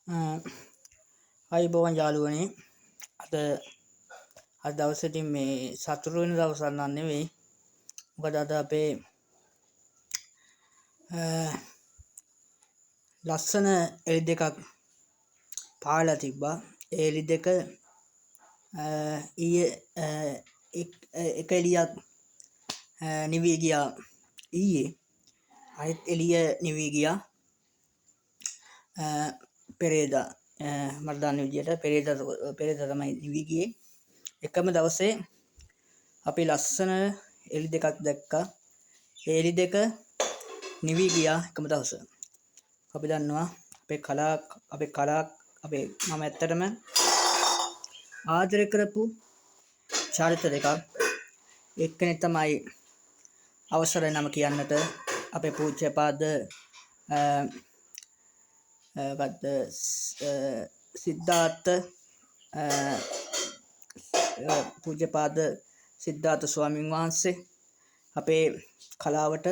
අයිබෝවන් යාළුවනේ අද දවසේදී මේ සතුරු වෙන දවසක් නන් නෙවෙයි. මොකද අද අපේ ලස්සන එලි දෙකක් පාලා තිබ්බා. ඒ එලි දෙක ඊයේ එක එලියක් නිවී ගියා. ඊයේ අනිත් එළිය නිවී ගියා පෙරේදා. මට දන්න විදියට පෙරේදා තමයි නිවී ගියේ. එකම දවසේ අපි ලස්සන එලි දෙකක් දැක්කා. ඒ එලි දෙක නිවී ගියා එකම දවස. අපි දන්නවා මම ඇත්තටම ආදරය කරපු චරිත දෙකක්. එක්කෙනෙක් තමයි අවසරයි නම කියන්නට අපේ පූජ්‍යපාද සිද්ධාර්ථ ස්වාමීන් වහන්සේ අපේ කලාවට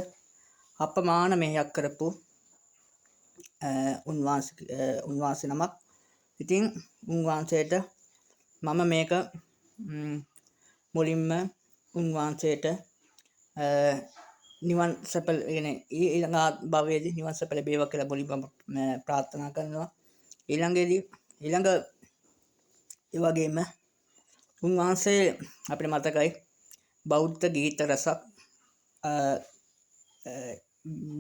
අපමාන මෙහෙයක් කරපු උන්වහන්සේ නමක්. ඉතින් උන්වහන්සේට මම මේක මුලින්ම උන්වහන්සේට නිවන් සැප ඊළඟ භවයේදී නිවන් සැප ලැබේවා කියලා මුලින්ම ප්‍රාර්ථනා කරනවා. ඊළඟ ඒ වගේම උන්වහන්සේ අපිට මතකයි බෞද්ධ ගීත රසක්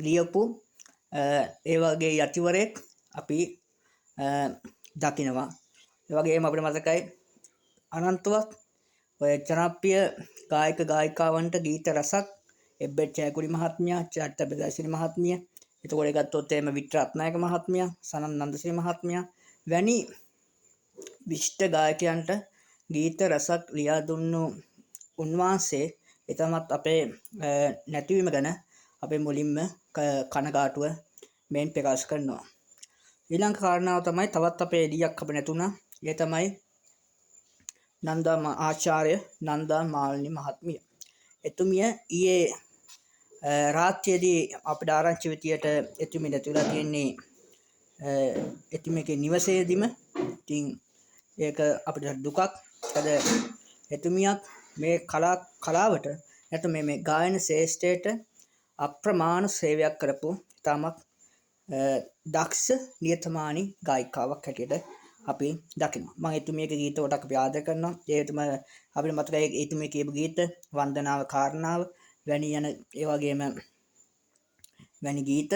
ලියපු ඒ වගේ යතිවරයෙක් අපි දකිනවා. ඒ වගේම අපිට මතකයි අනන්තවත් ඔය ජනප්‍රිය ගායක ගායිකාවන්ට ගීත රසක් එබ්බෙට් ජයකුඩි මහත්මිය, චරිත බෙදාසිරි මහත්මිය, එතකොට ගත්තොත් එහෙම වික්ටර් රත්නායක මහත්මිය, සනත් නන්දසිරි මහත්මිය වැනි විශිෂ්ට ගායකයන්ට ගීත රසක් ලියා දුන්නු උන්වහන්සේ එතමත් අපේ නැතිවීම ගැන අපේ මුලින්ම කනගාටුව මෙන් ප්‍රකාශ කරනවා. ඊළඟ කාරණාව තමයි තවත් අපේ එළියක් අප නැතුණා. ඒ තමයි ආචාර්ය නන්දා මාලිනී මහත්මිය. එතුමිය ඊයේ රාත්‍රියේදී අපිට ආරංචි විදියට එතුමිය නැතිලා තියෙන්නේ එතුමියගේ නිවසේදීම. ඉතින් ඒක අපිට දුකක්. අද එතුමියක් මේ කලාවට නැත්නම් මේ ගායන ශ්‍රේෂ්ඨයට අප්‍රමාණ සේවයක් කරපු තාමත් දක්ෂ නියතමානී ගායිකාවක් හැටියට අපි දකිනවා. මම එතුමියගේ ගීත කොට අපි ආදර කරනවා. ඒකම අපිට මතකයි එතුමිය කියපු ගීත වන්දනාව කාරණාව වැනි යන ඒ වගේම වැනි ගීත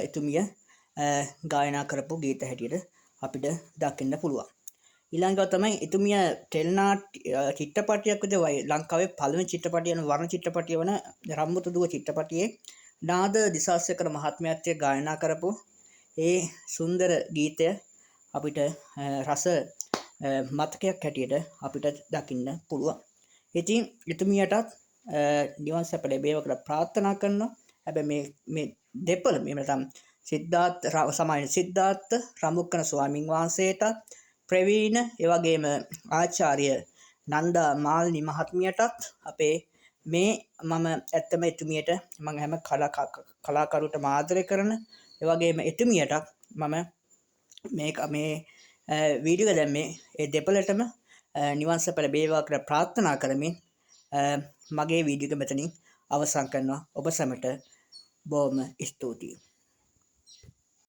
එතුමිය ගායනා කරපු ගීත හැටියට අපිට දකින්න පුළුවන්. ඊළඟව තමයි එතුමිය ටෙලිනාට්‍ය චිත්‍රපටයක් විදිහට ලංකාවේ පළවෙනි චිත්‍රපටය වන වර්ණ චිත්‍රපටය වන රම්මුතු දුව චිත්‍රපටයේ නාද දිසාසේකර මහත්මයාත් ගායනා කරපු ඒ සුන්දර ගීතය අපිට රස මතකයක් හැටියට අපිට දකින්න පුළුවන්. ඉතින් එතුමියටත් නිවන් සැප ලැබේවා කියලා ප්‍රාර්ථනා කරනවා. හැබැයි මේ දෙපළ මේ නැත්නම් සිද්ධාර්ථ රමුක්කන ස්වාමින් වහන්සේට ප්‍රවීණ ඒ වගේම ආචාර්ය නන්දා මාලිනී මහත්මියටත් අපේ මම ඇත්තම එතුමියට මම හැම කලාකරුවටම ආදරය කරන ඒ වගේම එතුමියටත් මම මේ වීඩියෝ දැම්මේ ඒ දෙපළටම නිවන් සැප ලැබේවා කියලා ප්‍රාර්ථනා කරමින් මගේ වීඩියෝ එක මෙතනින් අවසන් කරනවා. ඔබ සැමට බොහොම ස්තුතියි.